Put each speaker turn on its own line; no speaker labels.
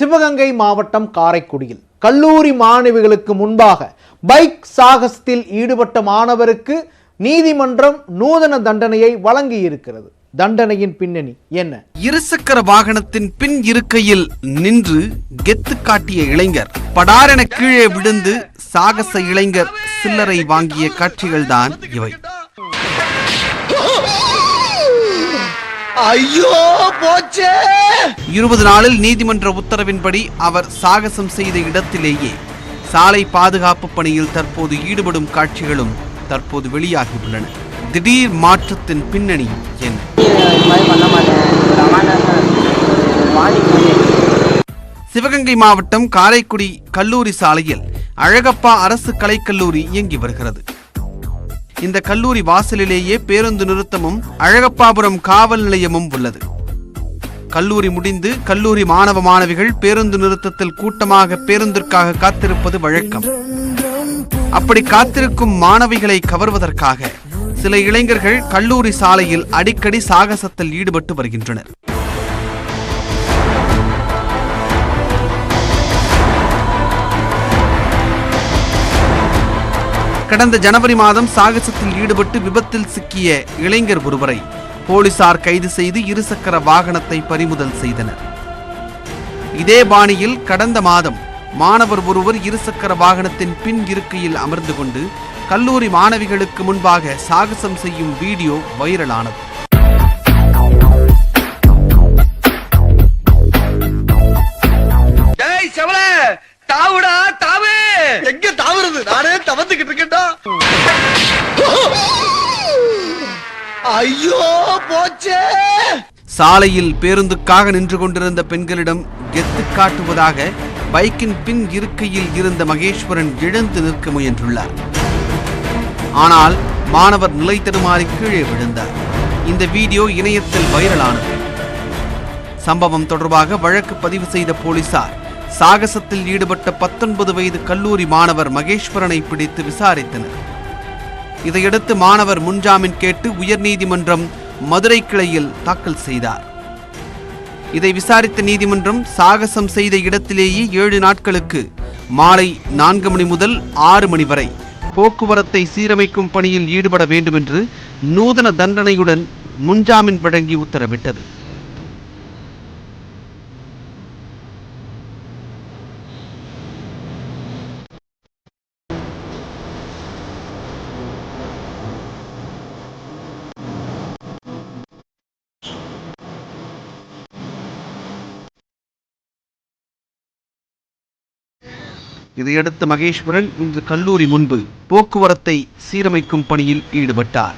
சிவகங்கை மாவட்டம் காரைக்குடியில் கல்லூரி மாணவிகளுக்கு முன்பாக பைக் சாகசத்தில் ஈடுபட்ட மாணவருக்கு நீதிமன்றம் நூதன தண்டனையை வழங்கி இருக்கிறது. தண்டனையின் பின்னணி என்ன?
இருசக்கர வாகனத்தின் பின் இருக்கையில் நின்று கெத்து காட்டிய இளைஞர் படாரென கீழே விழுந்து சாகச இளைஞர் சில்லறை வாங்கிய காட்சிகள்தான் இவை.
ஐயோ போச்சே!
20 நாளில் நீதிமன்ற உத்தரவின்படி அவர் சாகசம் செய்த இடத்திலேயே சாலை பாதுகாப்பு பணியில் தற்போது ஈடுபடும் காட்சிகளும் தற்போது வெளியாகியுள்ளன. திடீர் மாற்றத்தின் பின்னணி என்ன? சிவகங்கை மாவட்டம் காரைக்குடி கல்லூரி சாலையில் அழகப்பா அரசு கலைக்கல்லூரி இயங்கி வருகிறது. இந்த கல்லூரி வாசலிலேயே பேருந்து நிறுத்தமும் அழகப்பாபுரம் காவல் நிலையமும் உள்ளது. கல்லூரி முடிந்து கல்லூரி மாணவ மாணவிகள் பேருந்து நிறுத்தத்தில் கூட்டமாக பேருந்திற்காக காத்திருப்பது வழக்கம். அப்படி காத்திருக்கும் மாணவிகளை கவர்வதற்காக சில இளைஞர்கள் கல்லூரி சாலையில் அடிக்கடி சாகசத்தில் ஈடுபட்டு வருகின்றனர். கடந்த ஜனவரி மாதம் சாகசத்தில் ஈடுபட்டு விபத்தில் சிக்கிய இளைஞர் ஒருவரை போலீசார் கைது செய்து இருசக்கர வாகனத்தை பறிமுதல் செய்தனர். இதே பாணியில் கடந்த மாதம் மாணவர் ஒருவர் இருசக்கர வாகனத்தின் பின் இருக்கையில் அமர்ந்து கொண்டு கல்லூரி மாணவிகளுக்கு முன்பாக சாகசம் செய்யும் வீடியோ வைரலானது.
தாவுடா தாவு! எங்க தாவுறது? நானே தவந்துகிட்டு இருக்கேன்டா. ஐயோ போச்சே!
சாலையில் பேருந்துக்காக நின்று கொண்டிருந்த பெண்களிடம் கெத்து காட்டுவதாக பைக்கின் பின் இருக்கையில் இருந்த மகேஸ்வரன் எழுந்து நிற்க முயன்றுள்ளார். ஆனால் மாணவர் நிலை தடுமாறி கீழே விழுந்தார். இந்த வீடியோ இணையத்தில் வைரலானது. சம்பவம் தொடர்பாக வழக்கு பதிவு செய்த போலீசார் சாகசத்தில் ஈடுபட்ட 19 வயது கல்லூரி மாணவர் மகேஸ்வரனை பிடித்து விசாரித்தனர். இதையடுத்து மாணவர் முன்ஜாமீன் கேட்டு உயர்நீதிமன்றம் மதுரை கிளையில் தாக்கல் செய்தார். இதை விசாரித்த நீதிமன்றம் சாகசம் செய்த இடத்திலேயே 7 நாட்களுக்கு மாலை 4 மணி முதல் 6 மணி வரை போக்குவரத்தை சீரமைக்கும் பணியில் ஈடுபட வேண்டும் என்று நூதன தண்டனையுடன் முன்ஜாமீன் வழங்கி உத்தரவிட்டது. இதையடுத்து மகேஸ்வரன் இன்று கல்லூரி முன்பு போக்குவரத்தை சீரமைக்கும் பணியில் ஈடுபட்டார்.